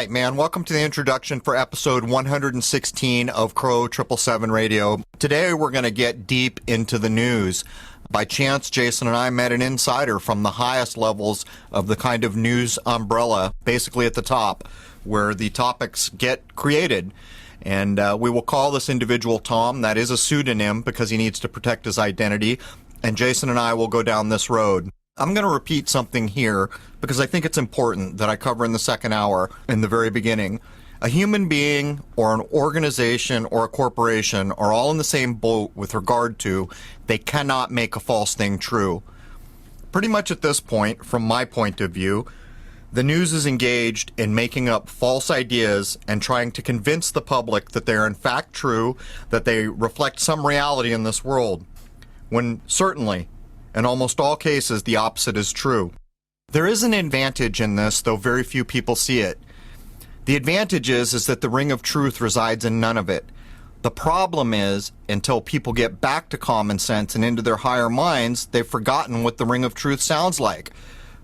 right, man. Welcome to the introduction for episode 116 of Crow 777 Radio. Today we're going to get deep into the news. By chance, Jason and I met an insider from the highest levels of the kind of news umbrella, basically at the top, where the topics get created. And we will call this individual Tom. That is a pseudonym because he needs to protect his identity. And Jason and I will go down this road. I'm going to repeat something here because I think it's important that I cover in the second hour in the very beginning. A human being or an organization or a corporation are all in the same boat with regard to they cannot make a false thing true. Pretty much at this point, from my point of view, the news is engaged in making up false ideas and trying to convince the public that they are in fact true, that they reflect some reality in this world, when certainly, in almost all cases, the opposite is true. There is an advantage in this, though very few people see it. The advantage is that the ring of truth resides in none of it. The problem is, until people get back to common sense and into their higher minds, they've forgotten what the ring of truth sounds like.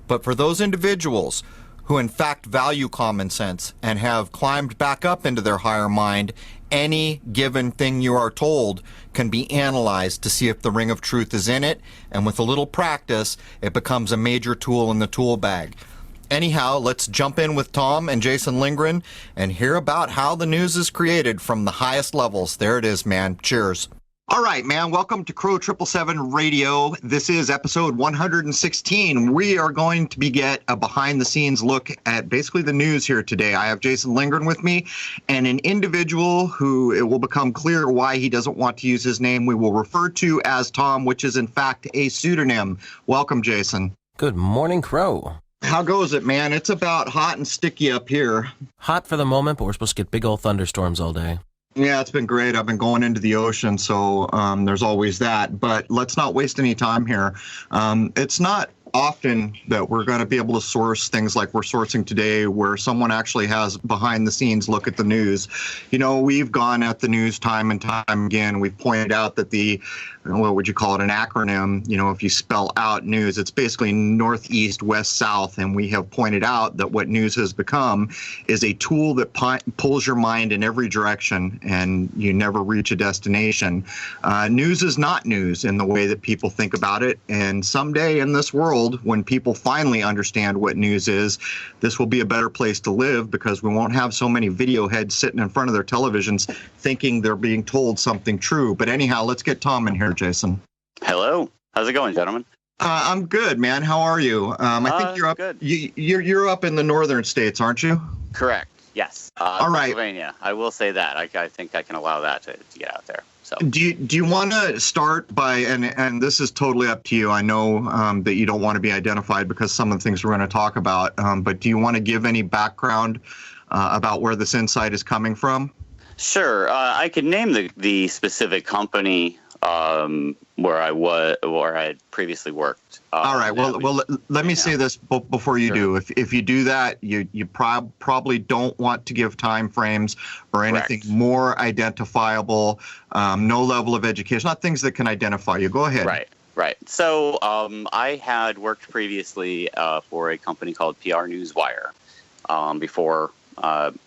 But for those individuals who in fact value common sense and have climbed back up into their higher mind, any given thing you are told can be analyzed to see if the ring of truth is in it, and with a little practice, it becomes a major tool in the tool bag. Anyhow, let's jump in with Tom and Jason Lindgren and hear about how the news is created from the highest levels. There it is, man. Cheers. All right, man. Welcome to Crow 777 Radio. This is episode 116. We are going to get a behind-the-scenes look at basically the news here today. I have Jason Lindgren with me and an individual who it will become clear why he doesn't want to use his name. We will refer to as Tom, which is in fact a pseudonym. Welcome, Jason. Good morning, Crow. How goes it, man? It's about hot and sticky up here. Hot for the moment, but we're supposed to get big old thunderstorms all day. Yeah, it's been great. I've been going into the ocean, so there's always that. But let's not waste any time here. It's not often that we're going to be able to source things like we're sourcing today, where someone actually has behind-the-scenes look at the news. You know, we've gone at the news time and time again. We've pointed out that what would you call it, an acronym? You know, if you spell out news, it's basically northeast, west, south. And we have pointed out that what news has become is a tool that pulls your mind in every direction and you never reach a destination. News is not news in the way that people think about it. And someday in this world, when people finally understand what news is, this will be a better place to live because we won't have so many video heads sitting in front of their televisions thinking they're being told something true. But anyhow, let's get Tom in here, Jason. Hello. How's it going, gentlemen? I'm good, man. How are you? I think you're up. Good. You're up in the northern states, aren't you? Correct. Yes. All right. Pennsylvania. I will say that. I think I can allow that to get out there. So. Do you want to start by, and this is totally up to you. I know that you don't want to be identified because some of the things we're going to talk about, but do you want to give any background about where this insight is coming from? Sure. I could name the specific company where I had previously worked. All right. Well, let me say this before you do. If you do that, you probably don't want to give time frames or anything more identifiable. No level of education, not things that can identify you. Go ahead. Right. So I had worked previously for a company called PR Newswire before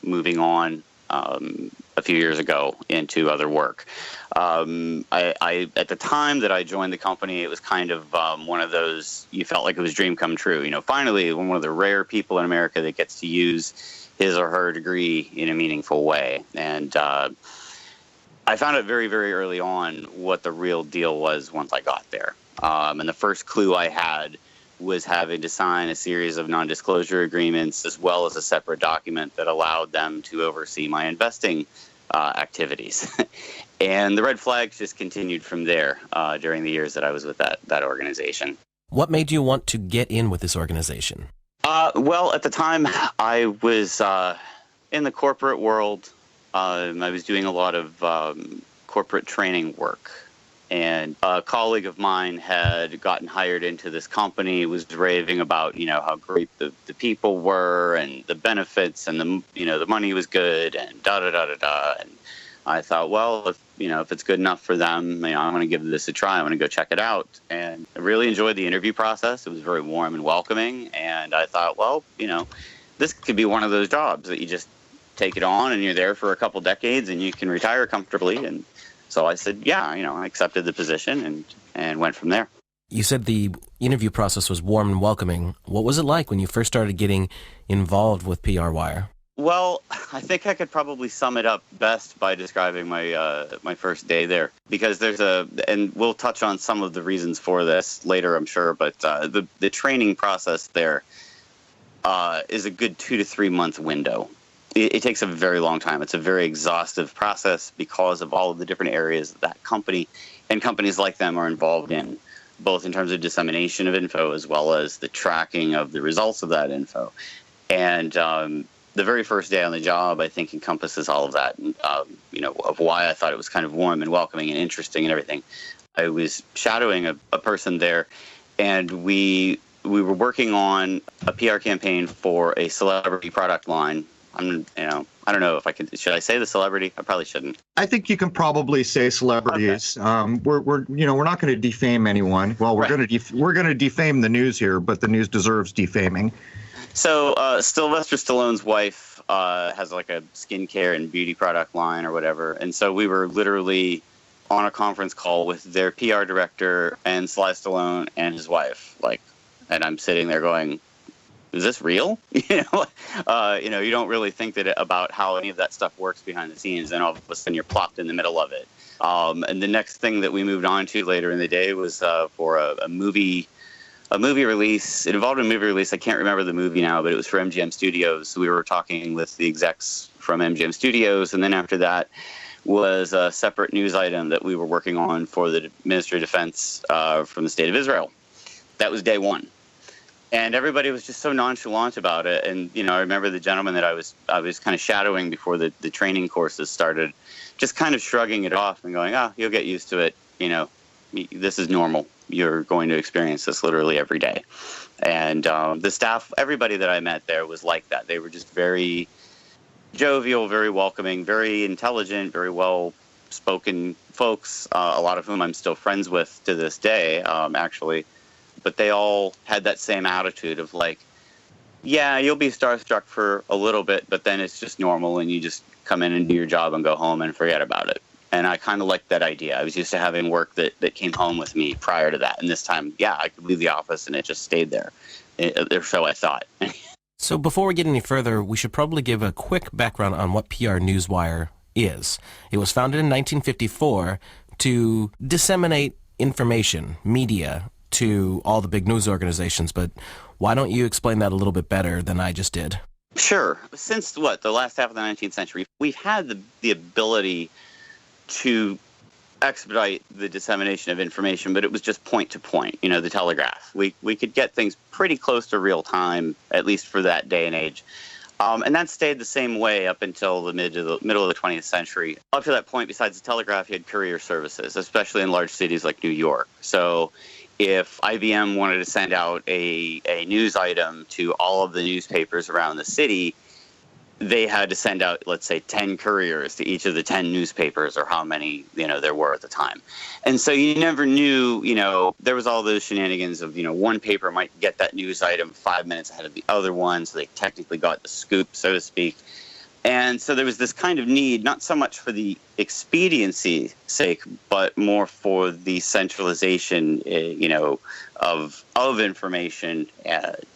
moving on a few years ago into other work. I at the time that I joined the company, it was kind of one of those, you felt like it was a dream come true. You know, finally, one of the rare people in America that gets to use his or her degree in a meaningful way. And I found out very, very early on what the real deal was once I got there. And the first clue I had was having to sign a series of non-disclosure agreements as well as a separate document that allowed them to oversee my investing activities. And the red flags just continued from there during the years that I was with that organization. What made you want to get in with this organization? Well, at the time, I was in the corporate world. I was doing a lot of corporate training work. And a colleague of mine had gotten hired into this company, was raving about, how great the people were and the benefits and the money was good and da-da-da-da-da. And I thought, well, if it's good enough for them, I'm going to give this a try. I'm going to go check it out. And I really enjoyed the interview process. It was very warm and welcoming. And I thought, well, this could be one of those jobs that you just take it on and you're there for a couple decades and you can retire comfortably. And so I said, yeah, I accepted the position and went from there. You said the interview process was warm and welcoming. What was it like when you first started getting involved with PR Wire? Well, I think I could probably sum it up best by describing my first day there, because and we'll touch on some of the reasons for this later, I'm sure, but the training process there is a good 2 to 3 month window. It takes a very long time. It's a very exhaustive process because of all of the different areas that company and companies like them are involved in, both in terms of dissemination of info as well as the tracking of the results of that info. And the very first day on the job, I think, encompasses all of that, of why I thought it was kind of warm and welcoming and interesting and everything. I was shadowing a person there, and we were working on a PR campaign for a celebrity product line. I don't know if I can. Should I say the celebrity? I probably shouldn't. I think you can probably say celebrities. Okay. We're not going to defame anyone. Well, we're going to defame the news here, but the news deserves defaming. So Sylvester Stallone's wife has like a skincare and beauty product line or whatever, and so we were literally on a conference call with their PR director and Sly Stallone and his wife. And I'm sitting there going, is this real? You don't really think about how any of that stuff works behind the scenes, and all of a sudden you're plopped in the middle of it. And the next thing that we moved on to later in the day was for a movie release. It involved a movie release. I can't remember the movie now, but it was for MGM Studios. We were talking with the execs from MGM Studios, and then after that was a separate news item that we were working on for the Ministry of Defense from the State of Israel. That was day one. And everybody was just so nonchalant about it. And, I remember the gentleman that I was kind of shadowing before the training courses started, just kind of shrugging it off and going, you'll get used to it. This is normal. You're going to experience this literally every day. And the staff, everybody that I met there was like that. They were just very jovial, very welcoming, very intelligent, very well-spoken folks, a lot of whom I'm still friends with to this day, actually. But they all had that same attitude of you'll be starstruck for a little bit, but then it's just normal and you just come in and do your job and go home and forget about it. And I kind of liked that idea. I was used to having work that came home with me prior to that. And this time, I could leave the office and it just stayed there. Or so I thought. So before we get any further, we should probably give a quick background on what PR Newswire is. It was founded in 1954 to disseminate information, media, to all the big news organizations, but why don't you explain that a little bit better than I just did? Sure. Since the last half of the 19th century, we've had the ability to expedite the dissemination of information, but it was just point to point, the telegraph. We could get things pretty close to real time, at least for that day and age. And that stayed the same way up until the middle of the 20th century. Up to that point, besides the telegraph, you had courier services, especially in large cities like New York. So if IBM wanted to send out a news item to all of the newspapers around the city, they had to send out, let's say, 10 couriers to each of the 10 newspapers, or how many, there were at the time. And so you never knew, there was all those shenanigans of, one paper might get that news item 5 minutes ahead of the other one, so they technically got the scoop, so to speak. And so there was this kind of need, not so much for the expediency sake, but more for the centralization, of information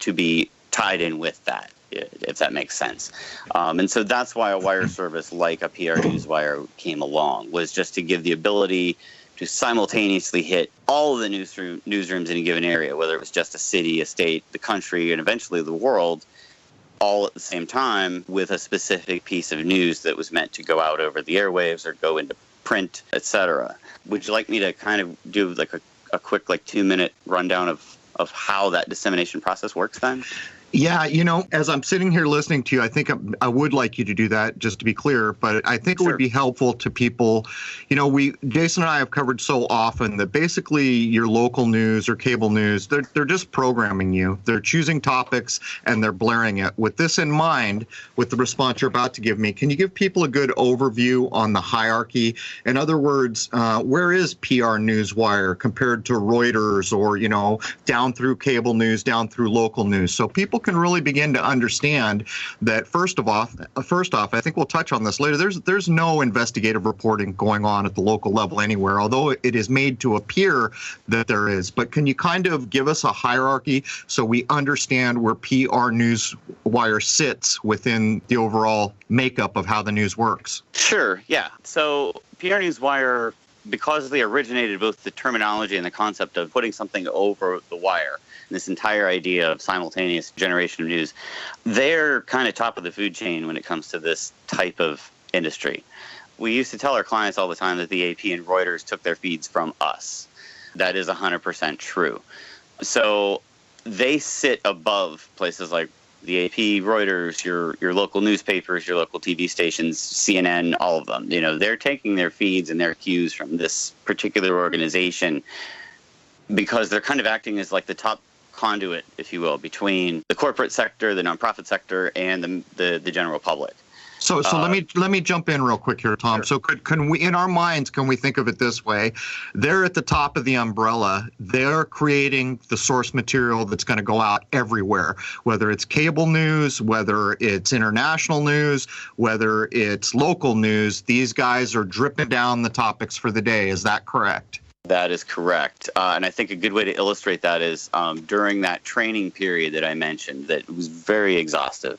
to be tied in with that, if that makes sense. And so that's why a wire service like a PR Newswire came along, was just to give the ability to simultaneously hit all of the newsrooms in a given area, whether it was just a city, a state, the country, and eventually the world, all at the same time with a specific piece of news that was meant to go out over the airwaves or go into print, etc. Would you like me to kind of do a quick 2-minute rundown of how that dissemination process works then? Yeah, as I'm sitting here listening to you, I think I would like you to do that, just to be clear, but I think it would be helpful to people. Jason and I have covered so often that basically your local news or cable news, they're just programming you. They're choosing topics and they're blaring it. With this in mind, with the response you're about to give me, can you give people a good overview on the hierarchy? In other words, where is PR Newswire compared to Reuters or, down through cable news, down through local news, so people can really begin to understand that first off, I think we'll touch on this later. There's no investigative reporting going on at the local level anywhere, although it is made to appear that there is. But can you kind of give us a hierarchy so we understand where PR Newswire sits within the overall makeup of how the news works? Sure, yeah. So PR Newswire, because they originated both the terminology and the concept of putting something over the wire, this entire idea of simultaneous generation of news, they're kind of top of the food chain when it comes to this type of industry. We used to tell our clients all the time that the AP and Reuters took their feeds from us. That is 100% true. So they sit above places like the AP, Reuters, your local newspapers, your local TV stations, CNN, all of them. They're taking their feeds and their cues from this particular organization because they're kind of acting as like the top conduit, if you will, between the corporate sector, the nonprofit sector, and the general public. So let me jump in real quick here, Tom. Sure. So can we, in our minds, can we think of it this way? They're at the top of the umbrella. They're creating the source material that's going to go out everywhere, whether it's cable news, whether it's international news, whether it's local news. These guys are dripping down the topics for the day. Is that correct? That is correct. And I think a good way to illustrate that is during that training period that I mentioned, that was very exhaustive.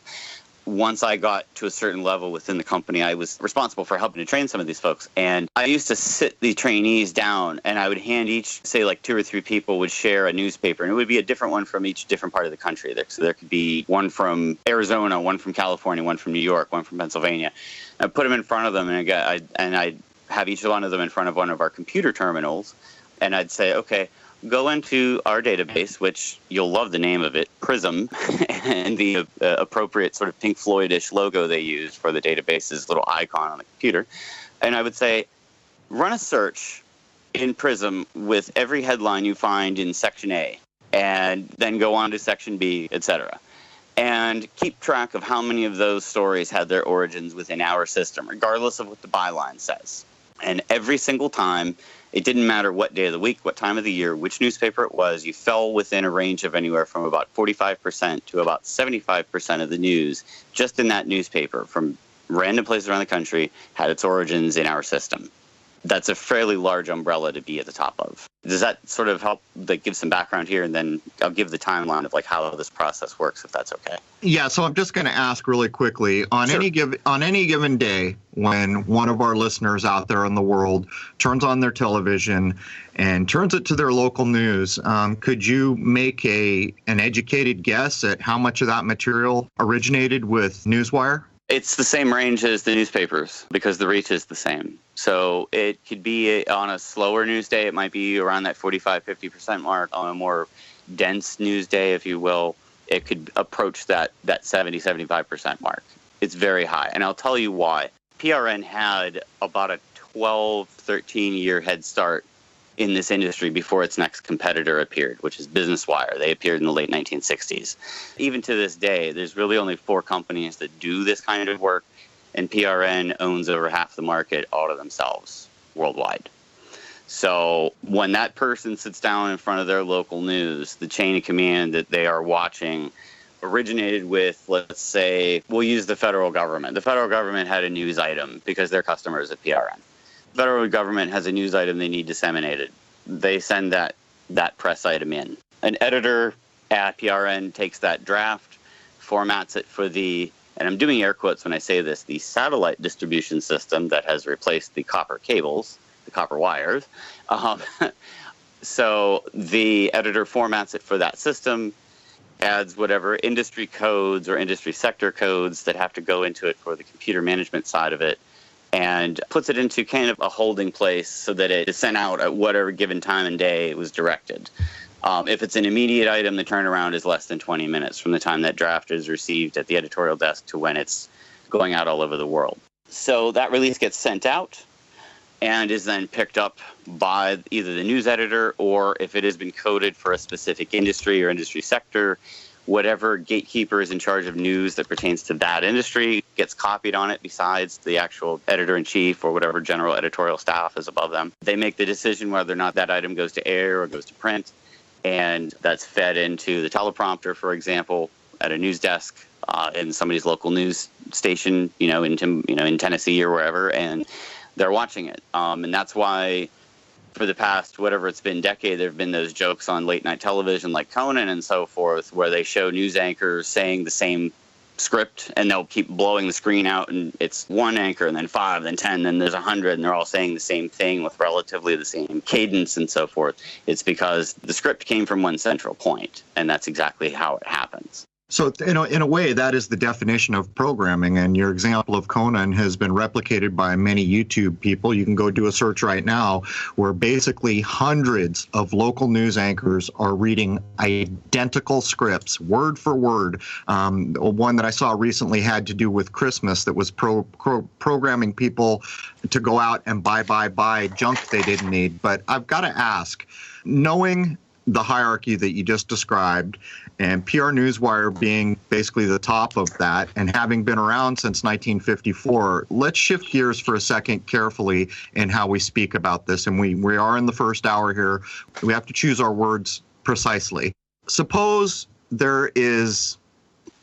Once I got to a certain level within the company, I was responsible for helping to train some of these folks. And I used to sit the trainees down and I would hand each, say like 2 or 3 people would share a newspaper, and it would be a different one from each different part of the country. So there could be one from Arizona, one from California, one from New York, one from Pennsylvania. I'd put them in front of them and I'd have each one of them in front of one of our computer terminals. And I'd say, okay, go into our database, which you'll love the name of it, Prism, and the appropriate sort of Pink Floyd-ish logo they use for the database's little icon on the computer. And I would say, run a search in Prism with every headline you find in Section A, and then go on to Section B, etc. And keep track of how many of those stories had their origins within our system, regardless of what the byline says. And every single time, it didn't matter what day of the week, what time of the year, which newspaper it was, you fell within a range of anywhere from about 45% to about 75% of the news just in that newspaper from random places around the country had its origins in our system. That's a fairly large umbrella to be at the top of. Does that sort of help give some background here? And then I'll give the timeline of how this process works, if that's okay. Yeah, so I'm just going to ask really quickly, on Sure. any given day when one of our listeners out there in the world turns on their television and turns it to their local news, could you make an educated guess at how much of that material originated with Newswire? It's the same range as the newspapers because the reach is the same. So it could be on a slower news day, it might be around that 45-50% mark. On a more dense news day, if you will, it could approach that 70-75% mark. It's very high. And I'll tell you why. PRN had about a 12, 13-year head start in this industry before its next competitor appeared, which is Business Wire. They appeared in the late 1960s. Even to this day, there's really only 4 companies that do this kind of work, and PRN owns over half the market all to themselves worldwide. So when that person sits down in front of their local news, the chain of command that they are watching originated with, let's say, we'll use the federal government. The federal government had a news item because they're customers of PRN. The federal government has a news item they need disseminated. They send that press item in. An editor at PRN takes that draft, formats it for and I'm doing air quotes when I say this, the satellite distribution system that has replaced the copper cables, the copper wires. So the editor formats it for that system, adds whatever industry codes or industry sector codes that have to go into it for the computer management side of it, and puts it into kind of a holding place so that it is sent out at whatever given time and day it was directed. If it's an immediate item, the turnaround is less than 20 minutes from the time that draft is received at the editorial desk to when it's going out all over the world. So that release gets sent out and is then picked up by either the news editor, or if it has been coded for a specific industry or industry sector, whatever gatekeeper is in charge of news that pertains to that industry gets copied on it besides the actual editor-in-chief or whatever general editorial staff is above them. They make the decision whether or not that item goes to air or goes to print, and that's fed into the teleprompter, for example, at a news desk in somebody's local news station, in Tennessee or wherever, and they're watching it. And that's why for the past, whatever it's been, decade, there have been those jokes on late night television like Conan and so forth, where they show news anchors saying the same script, and they'll keep blowing the screen out, and it's one anchor, and then 5, then 10, then there's 100, and they're all saying the same thing with relatively the same cadence and so forth. It's because the script came from one central point, and that's exactly how it happens. So, in a way, that is the definition of programming, and your example of Conan has been replicated by many YouTube people. You can go do a search right now where basically hundreds of local news anchors are reading identical scripts, word for word. One that I saw recently had to do with Christmas that was programming people to go out and buy junk they didn't need. But I've got to ask, knowing the hierarchy that you just described, and PR Newswire being basically the top of that, and having been around since 1954, let's shift gears for a second carefully in how we speak about this. And we are in the first hour here. We have to choose our words precisely. Suppose there is,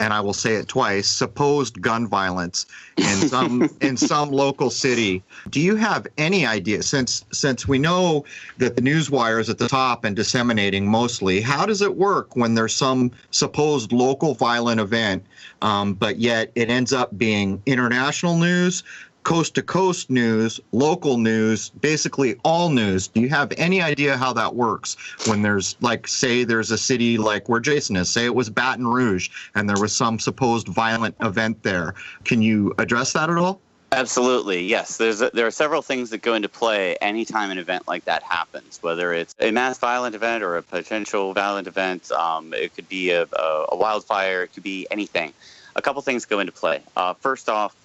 and I will say it twice, supposed gun violence in some local city. Do you have any idea, since we know that the newswire is at the top and disseminating mostly, how does it work when there's some supposed local violent event, but yet it ends up being international news, coast-to-coast news, local news, basically all news? Do you have any idea how that works when there's, like, say there's a city like where Jason is, say it was Baton Rouge, and there was some supposed violent event there? Can you address that at all? Absolutely, yes. There are several things that go into play anytime an event like that happens, whether it's a mass violent event or a potential violent event. It could be a wildfire. It could be anything. A couple things go into play. First off,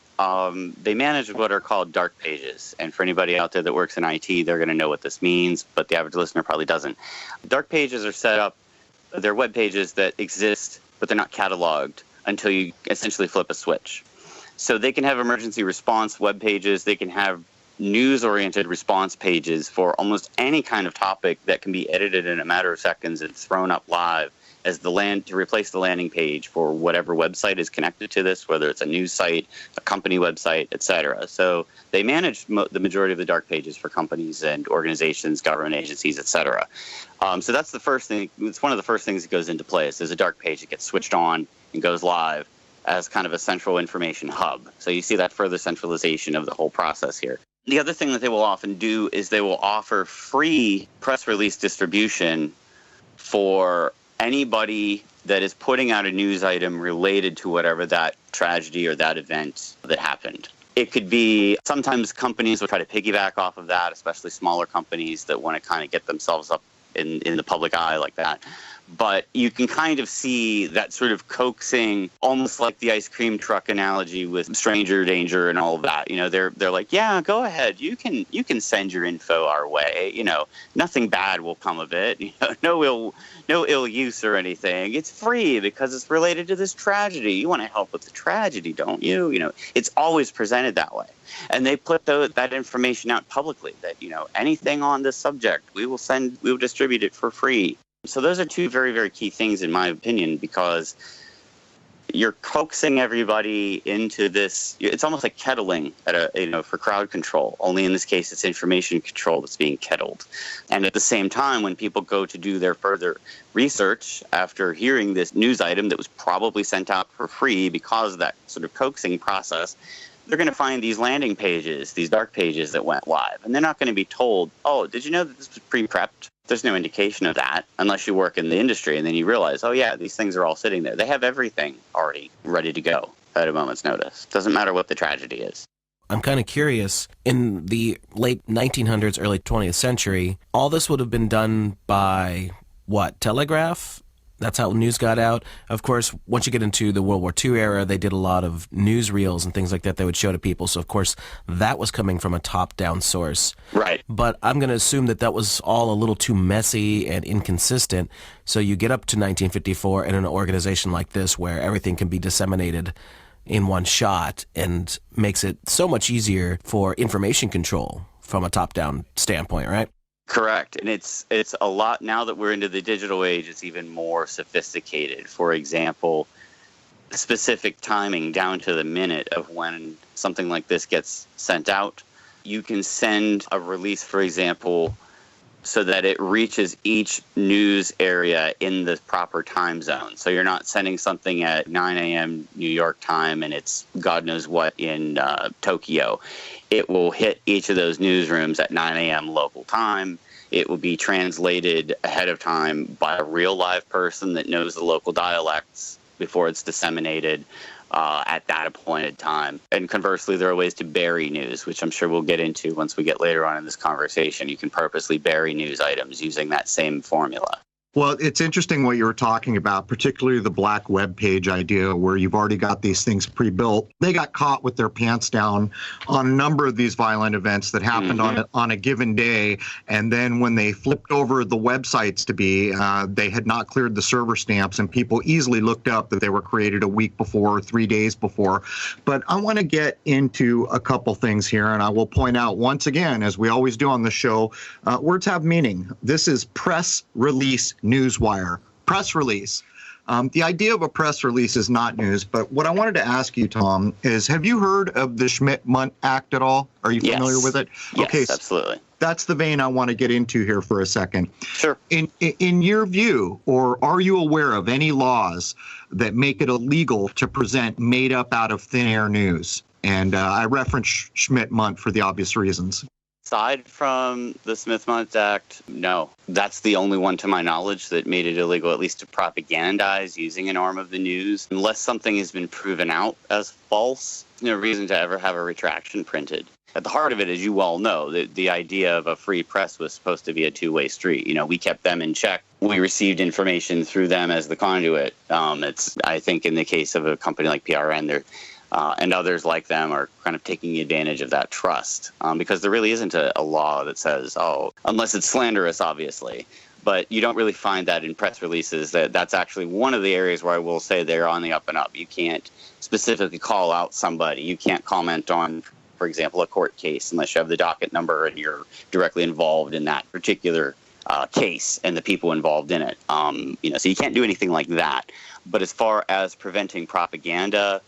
they manage what are called dark pages. And for anybody out there that works in IT, they're going to know what this means, but the average listener probably doesn't. Dark pages are set up, they're web pages that exist, but they're not cataloged until you essentially flip a switch. So they can have emergency response web pages, they can have news-oriented response pages for almost any kind of topic that can be edited in a matter of seconds and thrown up live as to replace the landing page for whatever website is connected to this, whether it's a news site, a company website, etc. So they manage the majority of the dark pages for companies and organizations, government agencies, etc. So that's the first thing. It's one of the first things that goes into play. Is there's a dark page that gets switched on and goes live as kind of a central information hub. So you see that further centralization of the whole process here. The other thing that they will often do is they will offer free press release distribution for anybody that is putting out a news item related to whatever that tragedy or that event that happened. It could be, sometimes companies will try to piggyback off of that, especially smaller companies that want to kind of get themselves up in the public eye like that. But you can kind of see that sort of coaxing, almost like the ice cream truck analogy with stranger danger and all of that. They're like, yeah, go ahead. You can send your info our way. Nothing bad will come of it. No ill use or anything. It's free because it's related to this tragedy. You want to help with the tragedy, don't you? It's always presented that way. And they put that information out publicly that, anything on this subject, we will distribute it for free. So those are two very, very key things, in my opinion, because you're coaxing everybody into this. It's almost like kettling for crowd control. Only in this case, it's information control that's being kettled. And at the same time, when people go to do their further research after hearing this news item that was probably sent out for free because of that sort of coaxing process, they're going to find these landing pages, these dark pages that went live. And they're not going to be told, oh, did you know that this was pre-prepped? There's no indication of that unless you work in the industry, and then you realize, oh, yeah, these things are all sitting there. They have everything already ready to go at a moment's notice. Doesn't matter what the tragedy is. I'm kind of curious, in the late 1900s, early 20th century, all this would have been done by, telegraph? That's how news got out. Of course, once you get into the World War II era, they did a lot of newsreels and things like that they would show to people. So, of course, that was coming from a top-down source. Right. But I'm going to assume that was all a little too messy and inconsistent. So you get up to 1954 in an organization like this where everything can be disseminated in one shot and makes it so much easier for information control from a top-down standpoint, right? Correct. And it's a lot, now that we're into the digital age, it's even more sophisticated. For example, specific timing down to the minute of when something like this gets sent out. You can send a release, for example, so that it reaches each news area in the proper time zone. So you're not sending something at 9 a.m. New York time and it's God knows what in Tokyo. It will hit each of those newsrooms at 9 a.m. local time. It will be translated ahead of time by a real live person that knows the local dialects before it's disseminated at that appointed time. And conversely, there are ways to bury news, which I'm sure we'll get into once we get later on in this conversation. You can purposely bury news items using that same formula. Well, it's interesting what you were talking about, particularly the black web page idea where you've already got these things pre-built. They got caught with their pants down on a number of these violent events that happened on a given day. And then when they flipped over the websites to be, they had not cleared the server stamps, and people easily looked up that they were created a week before, 3 days before. But I want to get into a couple things here, and I will point out once again, as we always do on the show, words have meaning. This is press release newswire. Press release. The idea of a press release is not news, but what I wanted to ask you, Tom, is have you heard of the Schmidt-Mundt Act at all? Are you familiar with it? Yes, okay, absolutely. That's the vein I want to get into here for a second. Sure. In your view, or are you aware of any laws that make it illegal to present made up out of thin air news? And I reference Schmidt-Mundt for the obvious reasons. Aside from the Smith-Mundt Act, no. That's the only one to my knowledge that made it illegal, at least to propagandize using an arm of the news. Unless something has been proven out as false, no reason to ever have a retraction printed. At the heart of it, as you well know, the idea of a free press was supposed to be a two-way street. You know, we kept them in check. We received information through them as the conduit. I think in the case of a company like PRN, and others like them are kind of taking advantage of that trust because there really isn't a law that says, unless it's slanderous, obviously. But you don't really find that in press releases. That's actually one of the areas where I will say they're on the up and up. You can't specifically call out somebody. You can't comment on, for example, a court case unless you have the docket number and you're directly involved in that particular case and the people involved in it. So you can't do anything like that. But as far as preventing propaganda,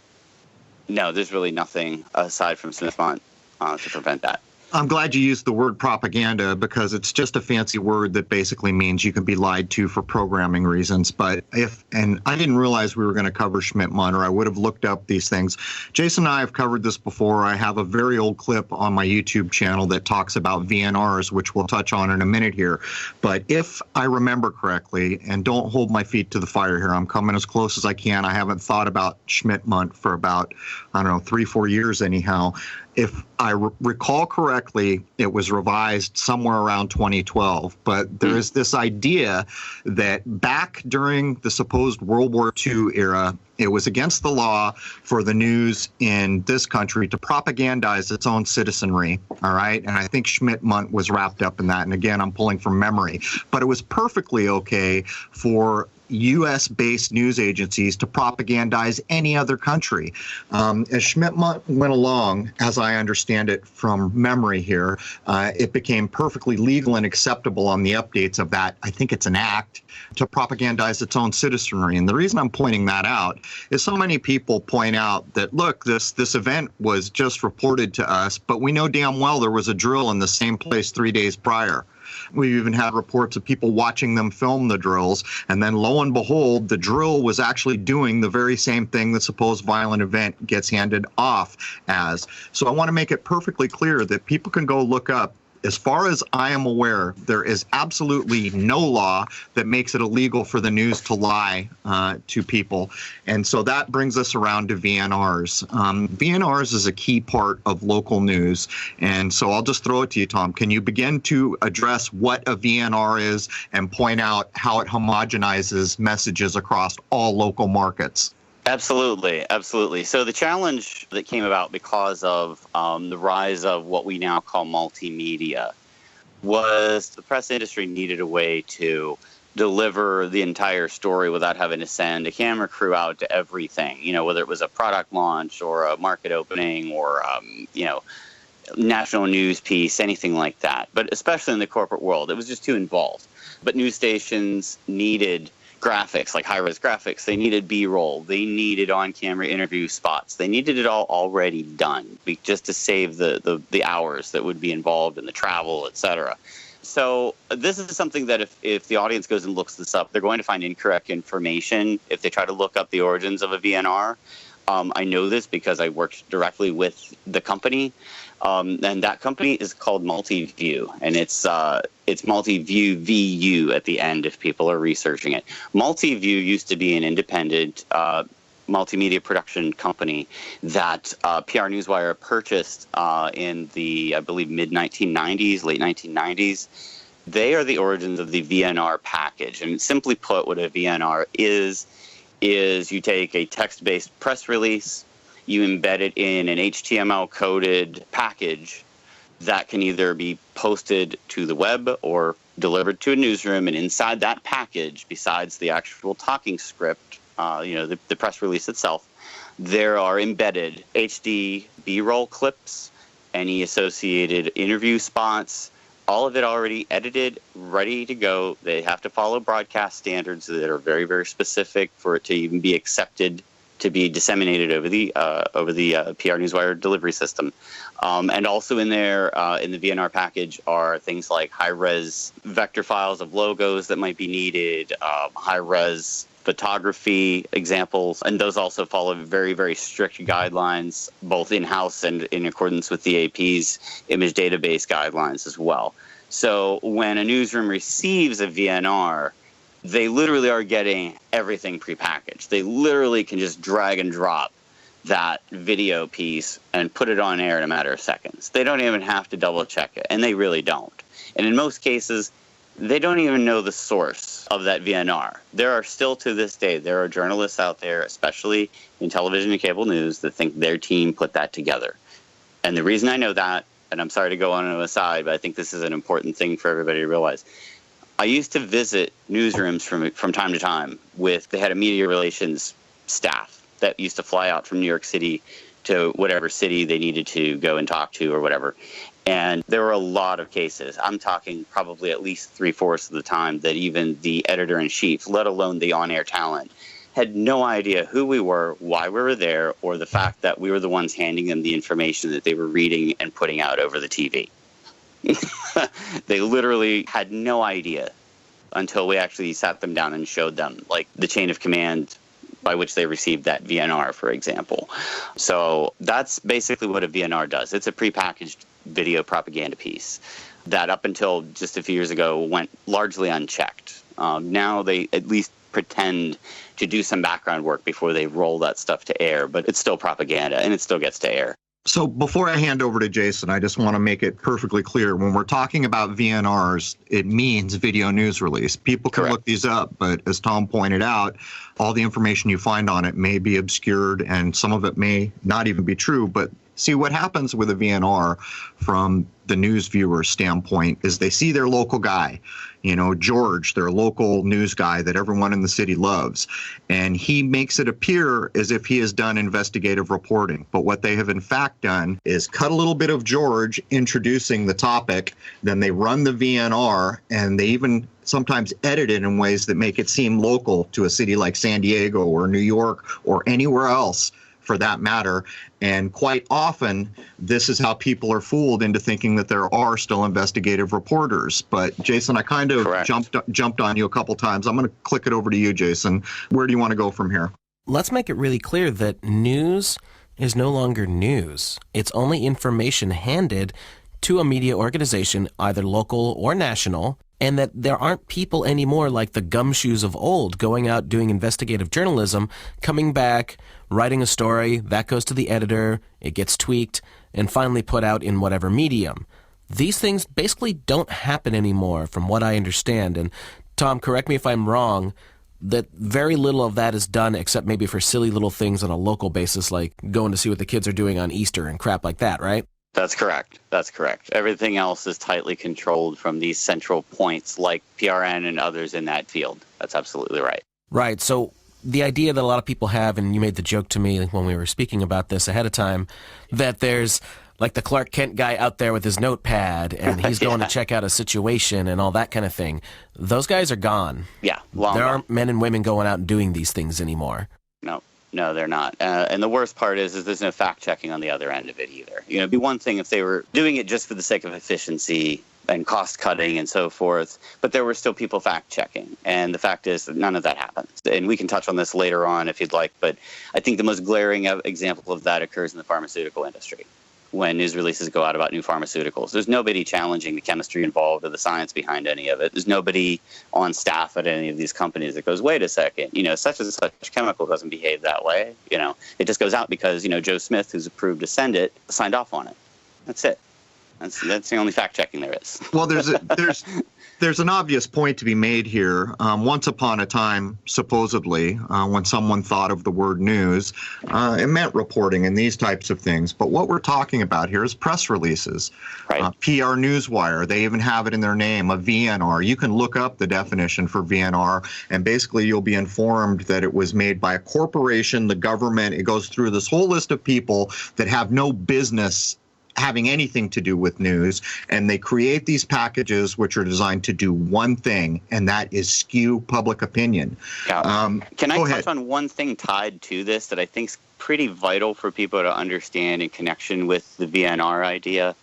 no, there's really nothing aside from Smith-Mundt to prevent that. I'm glad you used the word propaganda because it's just a fancy word that basically means you can be lied to for programming reasons. But and I didn't realize we were going to cover Schmidt-Mundt, or I would have looked up these things. Jason and I have covered this before. I have a very old clip on my YouTube channel that talks about VNRs, which we'll touch on in a minute here. But if I remember correctly, and don't hold my feet to the fire here, I'm coming as close as I can. I haven't thought about Schmidt-Mundt for about, 3-4 years anyhow. If I recall correctly, it was revised somewhere around 2012. But there is this idea that back during the supposed World War II era, it was against the law for the news in this country to propagandize its own citizenry, all right? And I think Schmidt-Mundt was wrapped up in that. And again, I'm pulling from memory. But it was perfectly okay for U.S.-based news agencies to propagandize any other country. As Schmidt-Mundt went along, as I understand it from memory here, it became perfectly legal and acceptable on the updates of that, I think it's an act, to propagandize its own citizenry. And the reason I'm pointing that out is so many people point out that, look, this event was just reported to us, but we know damn well there was a drill in the same place 3 days prior. We've even had reports of people watching them film the drills, and then lo and behold, the drill was actually doing the very same thing the supposed violent event gets handed off as. So I want to make it perfectly clear that people can go look up. As far as I am aware, there is absolutely no law that makes it illegal for the news to lie to people. And so that brings us around to VNRs. VNRs is a key part of local news. And so I'll just throw it to you, Tom. Can you begin to address what a VNR is and point out how it homogenizes messages across all local markets? Absolutely. So the challenge that came about because of the rise of what we now call multimedia was the press industry needed a way to deliver the entire story without having to send a camera crew out to everything, whether it was a product launch or a market opening or, national news piece, anything like that. But especially in the corporate world, it was just too involved. But news stations needed graphics, like high-res graphics. They needed B-roll. They needed on-camera interview spots. They needed it all already done just to save the hours that would be involved in the travel, etc. So this is something that if the audience goes and looks this up, they're going to find incorrect information if they try to look up the origins of a VNR. I know this because I worked directly with the company, and that company is called Multiview, and it's Multiview VU at the end if people are researching it. Multiview used to be an independent multimedia production company that PR Newswire purchased in the, I believe, mid-1990s, late 1990s. They are the origins of the VNR package, and simply put, what a VNR is you take a text-based press release, you embed it in an HTML-coded package that can either be posted to the web or delivered to a newsroom, and inside that package, besides the actual talking script, the press release itself, there are embedded HD B-roll clips, any associated interview spots, all of it already edited, ready to go. They have to follow broadcast standards that are very, very specific for it to even be accepted to be disseminated over the PR Newswire delivery system. And also in there, in the VNR package, are things like high-res vector files of logos that might be needed, high-res photography examples, and those also follow very, very strict guidelines, both in-house and in accordance with the AP's image database guidelines as well. So when a newsroom receives a VNR, they literally are getting everything prepackaged. They literally can just drag and drop that video piece and put it on air in a matter of seconds. They don't even have to double check it, and they really don't. And in most cases, they don't even know the source of that VNR. There are still, to this day, there are journalists out there, especially in television and cable news, that think their team put that together. And the reason I know that, and I'm sorry to go on an aside, but I think this is an important thing for everybody to realize. I used to visit newsrooms from time to time with the head of media relations staff that used to fly out from New York City to whatever city they needed to go and talk to or whatever. And there were a lot of cases. I'm talking probably at least 3/4 of the time that even the editor-in-chief, let alone the on-air talent, had no idea who we were, why we were there, or the fact that we were the ones handing them the information that they were reading and putting out over the TV. They literally had no idea until we actually sat them down and showed them, like, the chain of command by which they received that VNR, for example. So that's basically what a VNR does. It's a prepackaged video propaganda piece that up until just a few years ago went largely unchecked. Now they at least pretend to do some background work before they roll that stuff to air, but it's still propaganda and it still gets to air. So before I hand over to Jason, I just want to make it perfectly clear. When we're talking about VNRs, it means video news release. People can look these up, but as Tom pointed out, all the information you find on it may be obscured and some of it may not even be true. But see, what happens with a VNR from the news viewer standpoint is they see their local guy, George, their local news guy that everyone in the city loves, and he makes it appear as if he has done investigative reporting. But what they have in fact done is cut a little bit of George introducing the topic, then they run the VNR, and they even sometimes edit it in ways that make it seem local to a city like San Diego or New York or anywhere else for that matter. And quite often, this is how people are fooled into thinking that there are still investigative reporters. But Jason, I kind of jumped on you a couple times. I'm going to click it over to you, Jason. Where do you want to go from here? Let's make it really clear that news is no longer news. It's only information handed to a media organization, either local or national, and that there aren't people anymore like the gumshoes of old going out doing investigative journalism, coming back, writing a story, that goes to the editor, it gets tweaked, and finally put out in whatever medium. These things basically don't happen anymore, from what I understand. And Tom, correct me if I'm wrong, that very little of that is done except maybe for silly little things on a local basis, like going to see what the kids are doing on Easter and crap like that, right? That's correct. That's correct. Everything else is tightly controlled from these central points like PRN and others in that field. That's absolutely right. Right. So the idea that a lot of people have, and you made the joke to me when we were speaking about this ahead of time, that there's like the Clark Kent guy out there with his notepad, and he's going to check out a situation and all that kind of thing. Those guys are gone. Yeah, long There gone. aren't men and women going out and doing these things anymore. No, they're not. And the worst part is there's no fact checking on the other end of it either. You know, it'd be one thing if they were doing it just for the sake of efficiency and cost cutting and so forth, but there were still people fact checking. And the fact is that none of that happens. And we can touch on this later on if you'd like, but I think the most glaring example of that occurs in the pharmaceutical industry. When news releases go out about new pharmaceuticals, there's nobody challenging the chemistry involved or the science behind any of it. There's nobody on staff at any of these companies that goes, wait a second, you know, such and such chemical doesn't behave that way. You know, it just goes out because, you know, Joe Smith, who's approved to send it, signed off on it. That's it. That's the only fact checking there is. Well, there's an obvious point to be made here. Once upon a time, supposedly, when someone thought of the word news, it meant reporting and these types of things. But what we're talking about here is press releases. Right. PR newswire, they even have it in their name, a VNR. You can look up the definition for VNR, and basically you'll be informed that it was made by a corporation, the government. It goes through this whole list of people that have no business having anything to do with news, and they create these packages which are designed to do one thing, and that is skew public opinion. Can I go touch ahead. on one thing tied to this that I think is pretty vital for people to understand in connection with the VNR idea?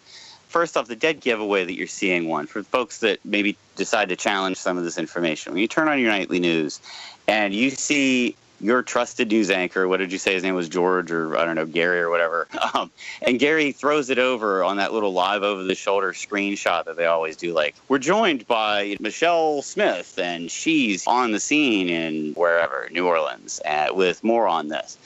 First off, the dead giveaway that you're seeing one, for folks that maybe decide to challenge some of this information. When you turn on your nightly news and you see your trusted news anchor, what did you say his name was, George, or I don't know, Gary or whatever, and Gary throws it over on that little live over-the-shoulder screenshot that they always do, like, we're joined by Michelle Smith, and she's on the scene in wherever, New Orleans, with more on this.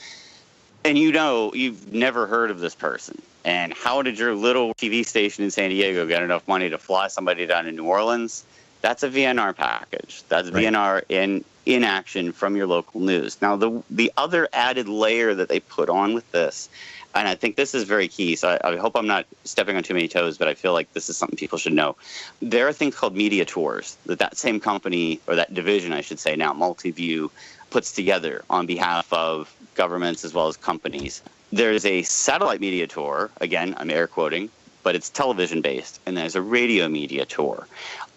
And you know you've never heard of this person. And how did your little TV station in San Diego get enough money to fly somebody down to New Orleans? That's a VNR package. That's right. VNR in action from your local news. Now, the other added layer that they put on with this, and I think this is very key, so I hope I'm not stepping on too many toes, but I feel like this is something people should know. There are things called media tours that same company, or that division, I should say now, Multiview, puts together on behalf of governments as well as companies. There's a satellite media tour, again, I'm air quoting, but it's television-based, and there's a radio media tour.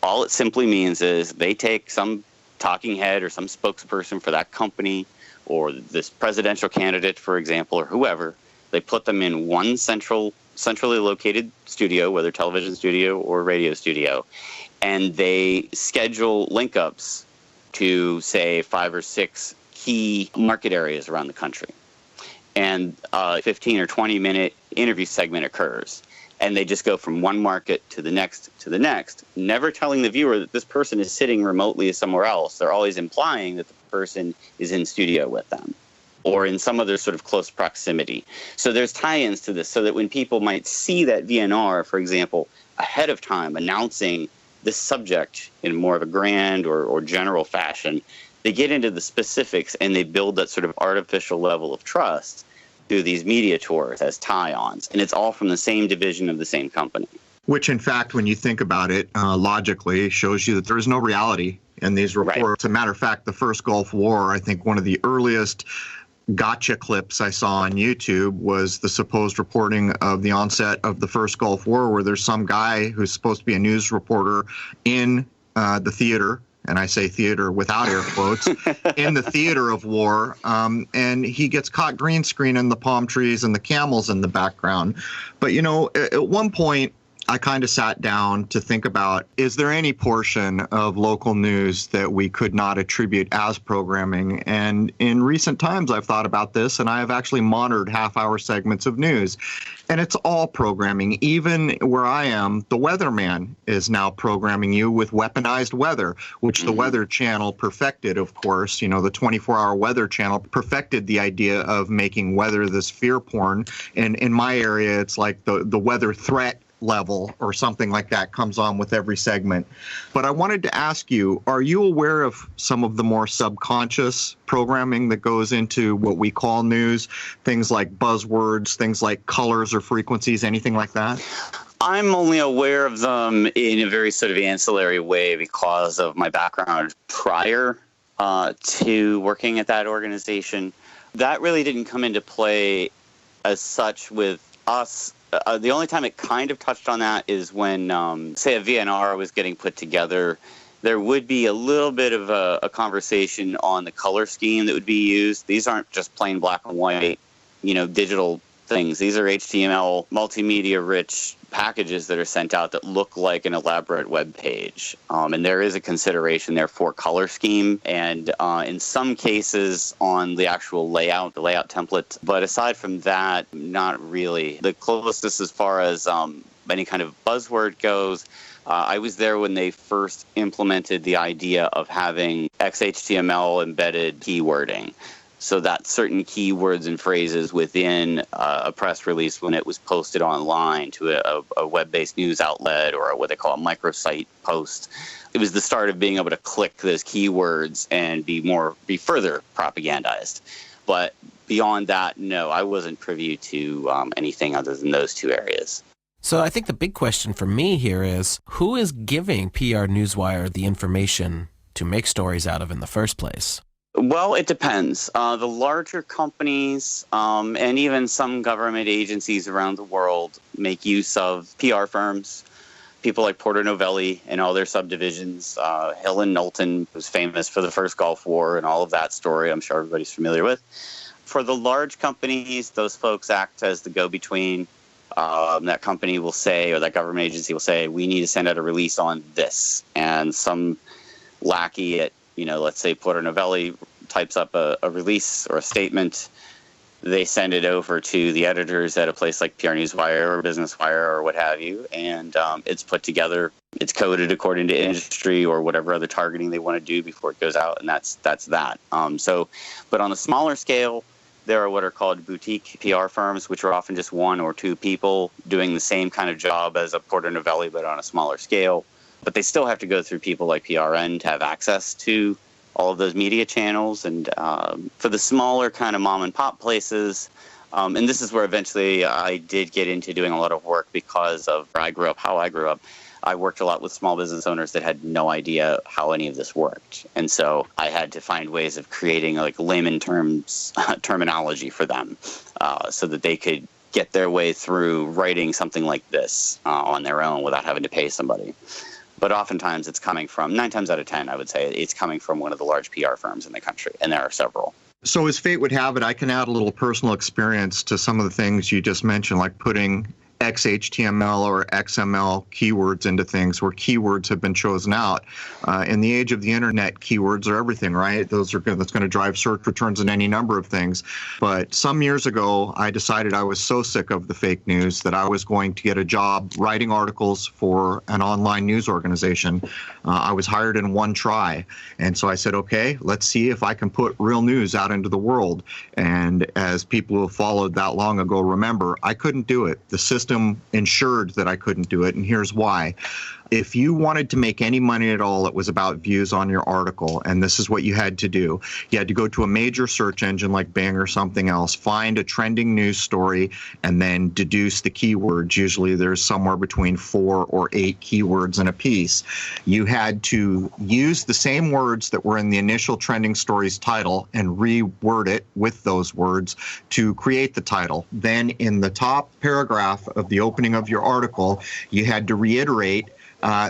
All it simply means is they take some talking head or some spokesperson for that company or this presidential candidate, for example, or whoever. They put them in one centrally located studio, whether television studio or radio studio, and they schedule link-ups to, say, 5 or 6 key market areas around the country. And a 15 or 20-minute interview segment occurs. And they just go from one market to the next, never telling the viewer that this person is sitting remotely somewhere else. They're always implying that the person is in studio with them or in some other sort of close proximity. So there's tie-ins to this so that when people might see that VNR, for example, ahead of time announcing this subject in more of a grand or general fashion, they get into the specifics and they build that sort of artificial level of trust through these media tours as tie-ons. And it's all from the same division of the same company. Which, in fact, when you think about it logically, shows you that there is no reality in these reports. Right. As a matter of fact, the first Gulf War, I think one of the earliest gotcha clips I saw on YouTube was the supposed reporting of the onset of the first Gulf War, where there's some guy who's supposed to be a news reporter in the theater, and I say theater without air quotes, in the theater of war, and he gets caught green screening the palm trees and the camels in the background. But, you know, at one point, I kind of sat down to think about, is there any portion of local news that we could not attribute as programming? And in recent times, I've thought about this, and I have actually monitored half-hour segments of news. And it's all programming. Even where I am, the weatherman is now programming you with weaponized weather, which the Weather Channel perfected, of course. You know, the 24-hour Weather Channel perfected the idea of making weather this fear porn. And in my area, it's like the weather threat level or something like that comes on with every segment. But I wanted to ask you, are you aware of some of the more subconscious programming that goes into what we call news, things like buzzwords, things like colors or frequencies, anything like that? I'm only aware of them in a very sort of ancillary way because of my background prior to working at that organization. That really didn't come into play as such with us The only time it kind of touched on that is when, say, a VNR was getting put together. There would be a little bit of a conversation on the color scheme that would be used. These aren't just plain black and white, digital things. These are HTML, multimedia-rich packages that are sent out that look like an elaborate web page. And there is a consideration there for color scheme and in some cases on the actual layout, the layout template. But aside from that, not really. The closest as far as any kind of buzzword goes, I was there when they first implemented the idea of having XHTML embedded keywording, so that certain keywords and phrases within a press release, when it was posted online to a web-based news outlet or what they call a microsite post, it was the start of being able to click those keywords and be further propagandized. But beyond that, no, I wasn't privy to anything other than those two areas. So I think the big question for me here is, who is giving PR Newswire the information to make stories out of in the first place? Well, it depends. The larger companies and even some government agencies around the world make use of PR firms. People like Porter Novelli and all their subdivisions. Hill and Knowlton was famous for the first Gulf War and all of that story I'm sure everybody's familiar with. For the large companies, those folks act as the go-between. That company will say, or that government agency will say, we need to send out a release on this. And some lackey at, let's say Porter Novelli types up a release or a statement. They send it over to the editors at a place like PR Newswire or Business Wire or what have you. And it's put together. It's coded according to industry or whatever other targeting they want to do before it goes out. And that's that. But on a smaller scale, there are what are called boutique PR firms, which are often just one or two people doing the same kind of job as a Porter Novelli, but on a smaller scale. But they still have to go through people like PRN to have access to all of those media channels. And for the smaller kind of mom and pop places, and this is where eventually I did get into doing a lot of work because of where I grew up, how I grew up. I worked a lot with small business owners that had no idea how any of this worked. And so I had to find ways of creating like layman terms, terminology for them so that they could get their way through writing something like this on their own without having to pay somebody. But oftentimes it's coming from, 9 times out of 10, I would say, it's coming from one of the large PR firms in the country, and there are several. So as fate would have it, I can add a little personal experience to some of the things you just mentioned, like putting XHTML or XML keywords into things where keywords have been chosen out. In the age of the internet, keywords are everything, right? That's going to drive search returns in any number of things. But some years ago, I decided I was so sick of the fake news that I was going to get a job writing articles for an online news organization. I was hired in one try. And so I said, okay, let's see if I can put real news out into the world. And as people who have followed that long ago remember, I couldn't do it. The system ensured that I couldn't do it, and here's why. If you wanted to make any money at all, it was about views on your article, and this is what you had to do. You had to go to a major search engine like Bing or something else, find a trending news story, and then deduce the keywords. Usually there's somewhere between 4 or 8 keywords in a piece. You had to use the same words that were in the initial trending story's title and reword it with those words to create the title. Then in the top paragraph of the opening of your article, you had to reiterate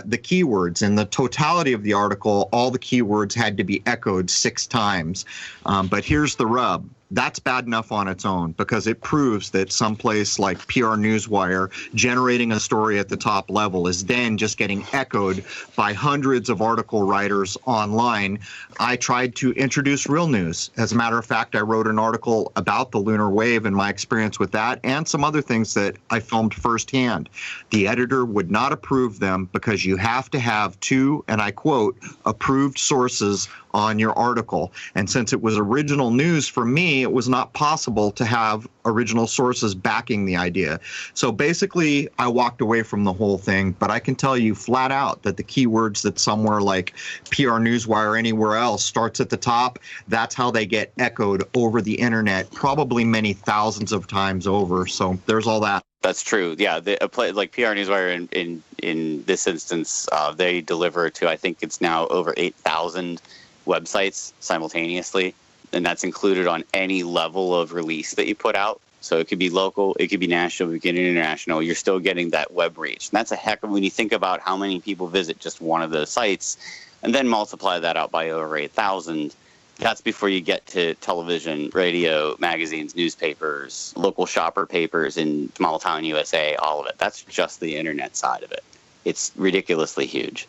the keywords. In the totality of the article, all the keywords had to be echoed 6 times. But here's the rub. That's bad enough on its own because it proves that someplace like PR Newswire generating a story at the top level is then just getting echoed by hundreds of article writers online. I tried to introduce real news. As a matter of fact, I wrote an article about the lunar wave and my experience with that and some other things that I filmed firsthand. The editor would not approve them because you have to have 2, and I quote, approved sources on your article. And since it was original news for me, it was not possible to have original sources backing the idea. So basically, I walked away from the whole thing, but I can tell you flat out that the keywords that somewhere like PR Newswire or anywhere else starts at the top, that's how they get echoed over the internet, probably many thousands of times over. So there's all that. That's true. Yeah, like PR Newswire in this instance, they deliver to, I think it's now over 8,000 websites simultaneously, and that's included on any level of release that you put out. So it could be local, it could be national, it could be international. You're still getting that web reach. And that's a heck of, when you think about how many people visit just one of those sites and then multiply that out by over 8,000, that's before you get to television, radio, magazines, newspapers, local shopper papers in small town USA, all of it. That's just the internet side of it. It's ridiculously huge.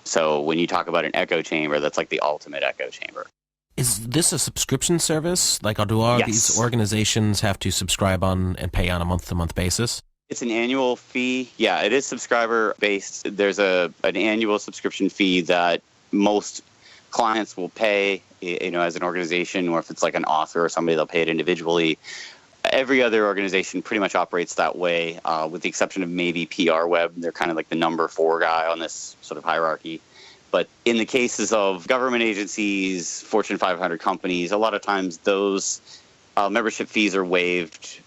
So when you talk about an echo chamber, that's like the ultimate echo chamber. Is this a subscription service? Like, do all these organizations have to subscribe on and pay on a month-to-month basis? It's an annual fee. Yeah, it is subscriber-based. There's an annual subscription fee that most clients will pay, as an organization, or if it's like an author or somebody, they'll pay it individually. Every other organization pretty much operates that way, with the exception of maybe PR Web. They're kind of like the number 4 guy on this sort of hierarchy. But in the cases of government agencies, Fortune 500 companies, a lot of times those membership fees are waived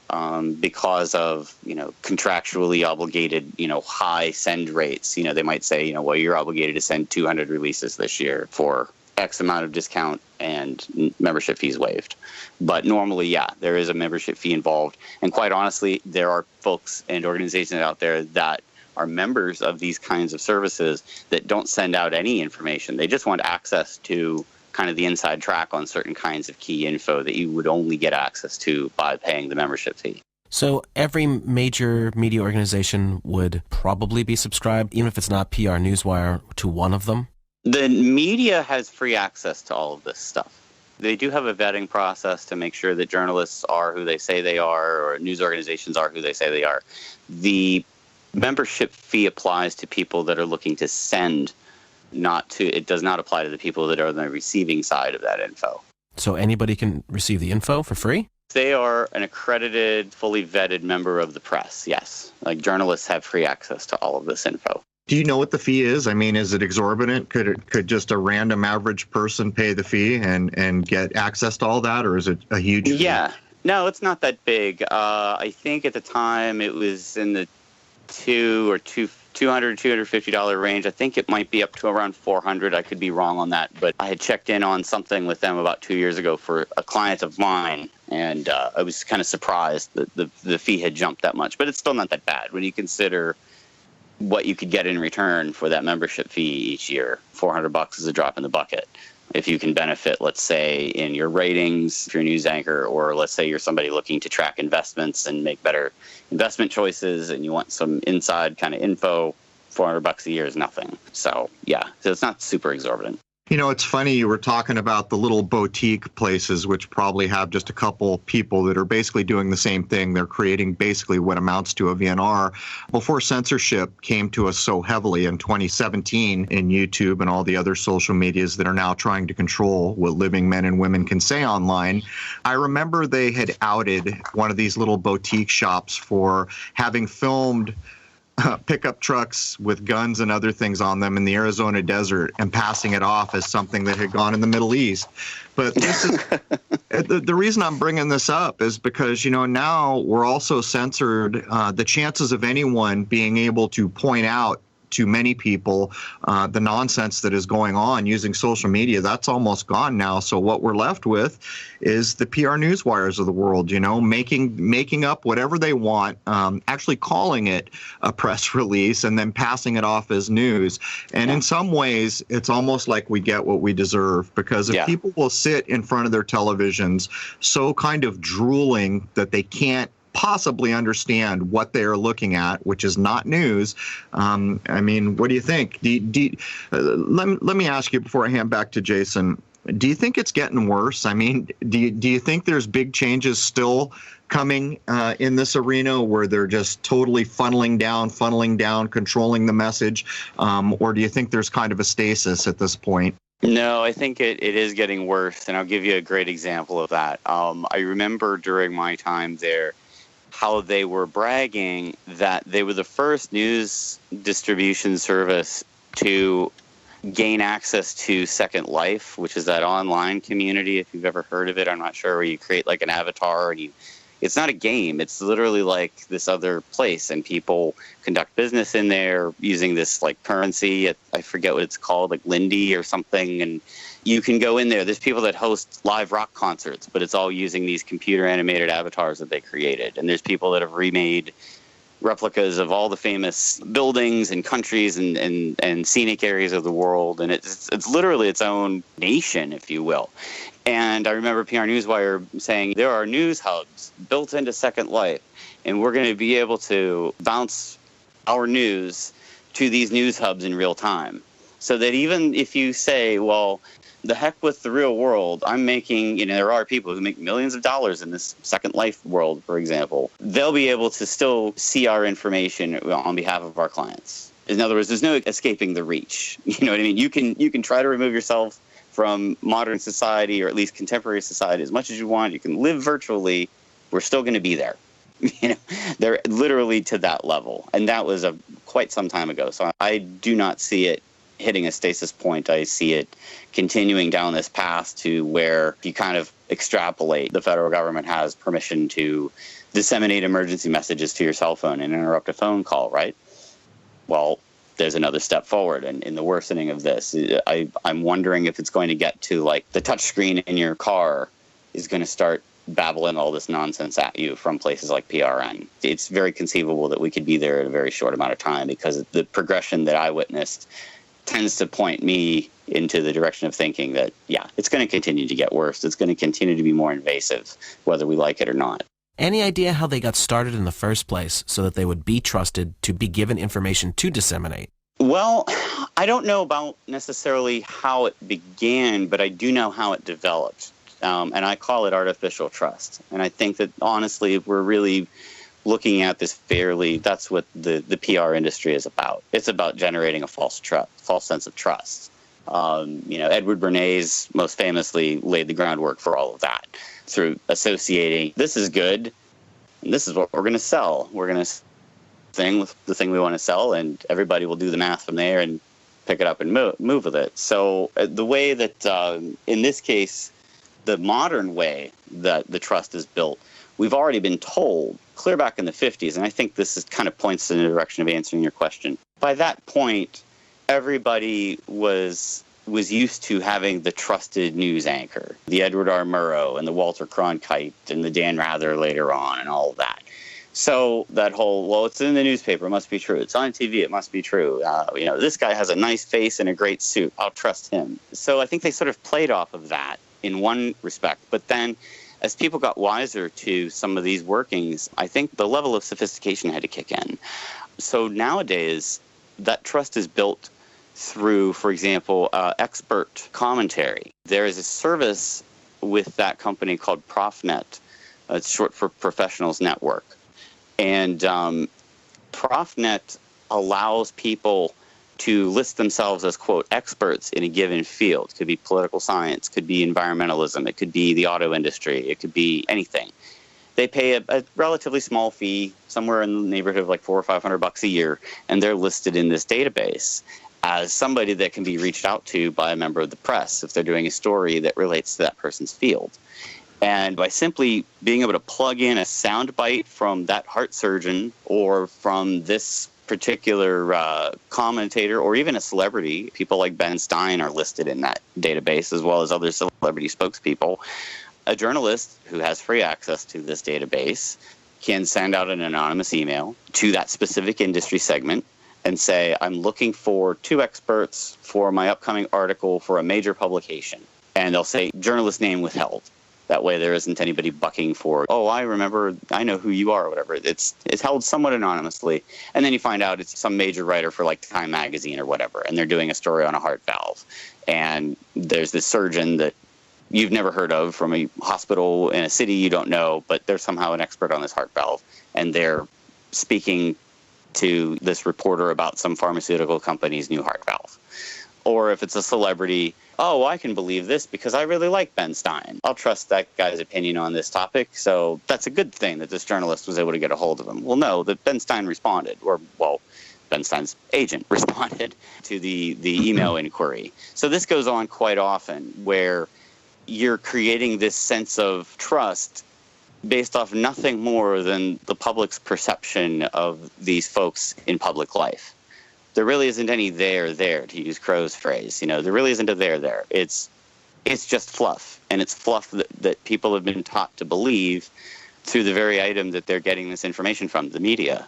because of, contractually obligated, high send rates. They might say, well, you're obligated to send 200 releases this year for X amount of discount and membership fees waived. But normally, there is a membership fee involved. And quite honestly, there are folks and organizations out there that are members of these kinds of services that don't send out any information. They just want access to kind of the inside track on certain kinds of key info that you would only get access to by paying the membership fee. So every major media organization would probably be subscribed, even if it's not PR Newswire, to one of them? The media has free access to all of this stuff. They do have a vetting process to make sure that journalists are who they say they are, or news organizations are who they say they are. The membership fee applies to people that are looking to send, it does not apply to the people that are on the receiving side of that info. So anybody can receive the info for free? They are an accredited, fully vetted member of the press, yes. Like, journalists have free access to all of this info. Do you know what the fee is? I mean, is it exorbitant? Could just a random average person pay the fee and get access to all that, or is it a huge fee? Yeah. No, it's not that big. I think at the time it was in the $250 range. I think it might be up to around $400. I could be wrong on that, but I had checked in on something with them about 2 years ago for a client of mine, and I was kind of surprised that the fee had jumped that much. But it's still not that bad when you consider what you could get in return for that membership fee each year. $400 is a drop in the bucket. If you can benefit, let's say, in your ratings, if you're a news anchor, or let's say you're somebody looking to track investments and make better investment choices and you want some inside kind of info, $400 a year is nothing. So it's not super exorbitant. It's funny, you were talking about the little boutique places, which probably have just a couple people that are basically doing the same thing. They're creating basically what amounts to a VNR. Before censorship came to us so heavily in 2017 in YouTube and all the other social medias that are now trying to control what living men and women can say online, I remember they had outed one of these little boutique shops for having filmed pickup trucks with guns and other things on them in the Arizona desert and passing it off as something that had gone in the Middle East. But this is the reason I'm bringing this up is because, now we're also censored. The chances of anyone being able to point out to many people the nonsense that is going on using social media, that's almost gone now. So what we're left with is the PR Newswires of the world, making up whatever they want, actually calling it a press release and then passing it off as news. And in some ways, it's almost like we get what we deserve, because if people will sit in front of their televisions so kind of drooling that they can't possibly understand what they are looking at, which is not news. I mean, what do you think? Let me ask you before I hand back to Jason. Do you think it's getting worse? I mean, do you think there's big changes still coming in this arena where they're just totally funneling down, controlling the message? Or do you think there's kind of a stasis at this point? No, I think it is getting worse, and I'll give you a great example of that. I remember during my time there, how they were bragging that they were the first news distribution service to gain access to Second Life, which is that online community, if you've ever heard of it. I'm not sure, where you create like an avatar and it's not a game. It's literally like this other place, and people conduct business in there using this like currency. I forget what it's called, like Lindy or something. And You can go in there. There's people that host live rock concerts, but it's all using these computer animated avatars that they created. And there's people that have remade replicas of all the famous buildings and countries and scenic areas of the world. And it's literally its own nation, if you will. And I remember PR Newswire saying there are news hubs built into Second Life, and we're going to be able to bounce our news to these news hubs in real time. So that even if you say, well, the heck with the real world, I'm making, there are people who make millions of dollars in this Second Life world, for example, they'll be able to still see our information on behalf of our clients. In other words, there's no escaping the reach. You know what I mean? You can try to remove yourself from modern society, or at least contemporary society, as much as you want. You can live virtually. We're still going to be there. They're literally to that level. And that was quite some time ago. So I do not see it hitting a stasis point. I see it continuing down this path to where you kind of extrapolate. The federal government has permission to disseminate emergency messages to your cell phone and interrupt a phone call, right? Well, there's another step forward. And in the worsening of this, I'm wondering if it's going to get to like the touchscreen in your car is going to start babbling all this nonsense at you from places like PRN. It's very conceivable that we could be there in a very short amount of time, because the progression that I witnessed tends to point me into the direction of thinking that, yeah, it's going to continue to get worse. It's going to continue to be more invasive, whether we like it or not. Any idea how they got started in the first place so that they would be trusted to be given information to disseminate? Well, I don't know about necessarily how it began, but I do know how it developed. And I call it artificial trust. And I think that, honestly, if we're really looking at this fairly, that's what the PR industry is about. It's about generating a false sense of trust. Edward Bernays most famously laid the groundwork for all of that through associating, this is good, and this is what we're going to sell. We're going to thing with the thing we want to sell, and everybody will do the math from there and pick it up and move with it. So the way that, in this case, the modern way that the trust is built, we've already been told clear back in the 50s, and I think this is kind of points in the direction of answering your question. By that point, everybody was used to having the trusted news anchor, the Edward R. Murrow and the Walter Cronkite and the Dan Rather later on and all of that. So that whole, well, it's in the newspaper, it must be true. It's on TV, it must be true. This guy has a nice face and a great suit, I'll trust him. So I think they sort of played off of that in one respect. But then as people got wiser to some of these workings, I think the level of sophistication had to kick in. So nowadays, that trust is built through, for example, expert commentary. There is a service with that company called ProfNet. It's short for Professionals Network. And ProfNet allows people to list themselves as, quote, experts in a given field. It could be political science, could be environmentalism, it could be the auto industry, it could be anything. They pay a relatively small fee, somewhere in the neighborhood of like $400 or $500 a year, and they're listed in this database as somebody that can be reached out to by a member of the press if they're doing a story that relates to that person's field. And by simply being able to plug in a soundbite from that heart surgeon or from this particular commentator or even a celebrity, people like Ben Stein are listed in that database, as well as other celebrity spokespeople. A journalist who has free access to this database can send out an anonymous email to that specific industry segment and say, I'm looking for 2 experts for my upcoming article for a major publication. And they'll say, journalist name withheld. That way there isn't anybody bucking for, oh, I remember, I know who you are, or whatever. It's held somewhat anonymously. And then you find out it's some major writer for like Time Magazine or whatever, and they're doing a story on a heart valve. And there's this surgeon that you've never heard of from a hospital in a city you don't know, but they're somehow an expert on this heart valve. And they're speaking to this reporter about some pharmaceutical company's new heart valve. Or if it's a celebrity, oh, I can believe this because I really like Ben Stein. I'll trust that guy's opinion on this topic. So that's a good thing that this journalist was able to get a hold of him. Well, no, that Ben Stein responded, or, well, Ben Stein's agent responded to the email inquiry. So this goes on quite often where you're creating this sense of trust based off nothing more than the public's perception of these folks in public life. There really isn't any there, to use Crow's phrase. There really isn't a there. It's it's just fluff, and it's fluff that people have been taught to believe through the very item that they're getting this information from, the media.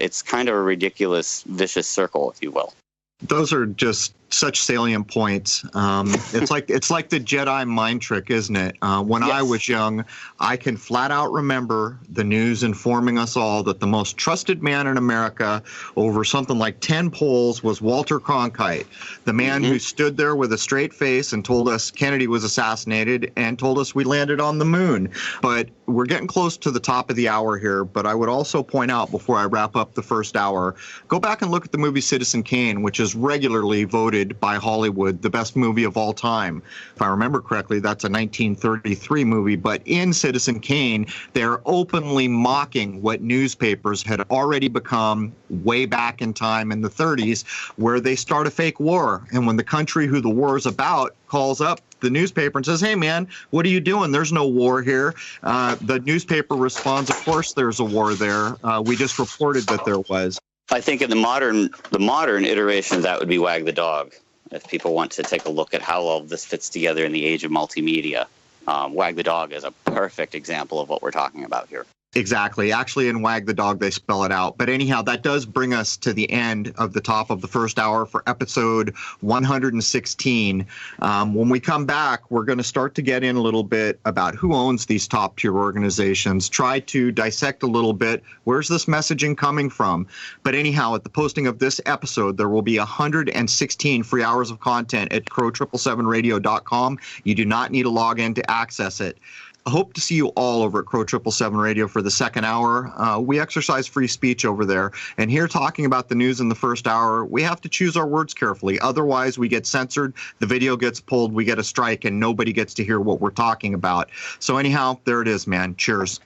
It's kind of a ridiculous, vicious circle, if you will. Those are just such salient points. It's like the Jedi mind trick, isn't it? When Yes. I was young, I can flat out remember the news informing us all that the most trusted man in America over something like 10 polls was Walter Cronkite, the man who stood there with a straight face and told us Kennedy was assassinated and told us we landed on the moon. But we're getting close to the top of the hour here, but I would also point out before I wrap up the first hour, go back and look at the movie Citizen Kane, which is regularly voted by Hollywood the best movie of all time. If I remember correctly, that's a 1933 movie, but in Citizen Kane, they're openly mocking what newspapers had already become way back in time in the 30s, where they start a fake war. And when the country who the war is about calls up the newspaper and says, "Hey man, what are you doing? There's no war here." The newspaper responds, "Of course there's a war there. We just reported that there was." I think in the modern iteration of that would be Wag the Dog. If people want to take a look at how all this fits together in the age of multimedia, Wag the Dog is a perfect example of what we're talking about here. Exactly. Actually, in Wag the Dog, they spell it out. But anyhow, that does bring us to the end of the top of the first hour for episode 116. When we come back, we're going to start to get in a little bit about who owns these top tier organizations, try to dissect a little bit, where's this messaging coming from? But anyhow, at the posting of this episode, there will be 116 free hours of content at crow777radio.com. You do not need a login to access it. I hope to see you all over at Crow 777 Radio for the second hour. We exercise free speech over there. And here talking about the news in the first hour, we have to choose our words carefully. Otherwise, we get censored, the video gets pulled, we get a strike, and nobody gets to hear what we're talking about. So anyhow, there it is, man. Cheers.